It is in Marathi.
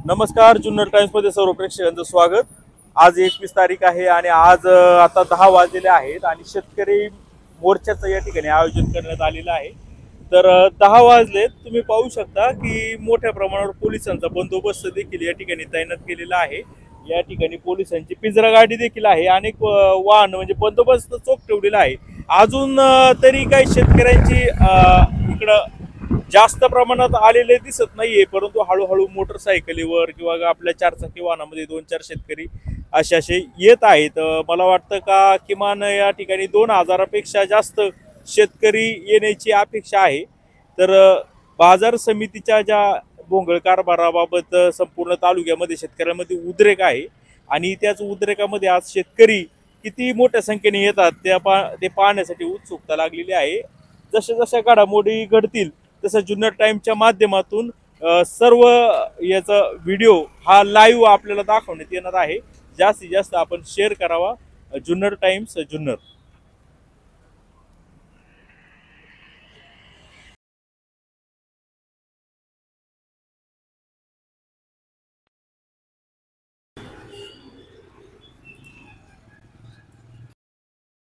नमस्कार, जुन्नर टाइम्स मध्ये सर्व प्रेक्षकांचं स्वागत। आज 21 तारीख आहे आणि आज आता 10 वाजलेले आहेत आणि शेतकरी मोर्चाचं या ठिकाणी आयोजन करण्यात आलेलं आहे। तर 10 वाजलेत, तुम्ही पाहू शकता की मोठ्या प्रमाणावर पोलिसांचा बंदोबस्त देखील या ठिकाणी तैनात केलेला आहे। या ठिकाणी पोलिसांची पिंजरा गाडी देखील आहे, अनेक वाहन म्हणजे बंदोबस्त चोख ठेवलेला आहे। अजून तरी काही शेतकऱ्यांची इकडं जास्त प्रमाणात आलेले दिसत नाहीये, परंतु हळूहळू मोटरसायकलीवर किंवा आपल्या चारचाकी वाहनामध्ये 2-4 शेतकरी असे येत आहेत। मला वाटतं का किमान या ठिकाणी 2000 पेक्षा जास्त शेतकरी येण्याची अपेक्षा आहे। तर बाजार समितीच्या ज्या भोंगळ कारभाराबाबत संपूर्ण तालुक्यामध्ये शेतकऱ्यांमध्ये उद्रेक आहे आणि त्याच उद्रेकामध्ये आज शेतकरी किती मोठ्या संख्येने येतात ते पाहण्यासाठी उत्सुकता लागलेली आहे। जशा घडामोडी घडतील तसं जुन्नर टाइम्सच्या माध्यमातून सर्व याचा व्हिडिओ हा लाईव्ह आपल्याला दाखवण्यात येणार आहे। जास्तीत जास्त आपण शेअर करावा। जुन्नर टाइम्स जुन्नर।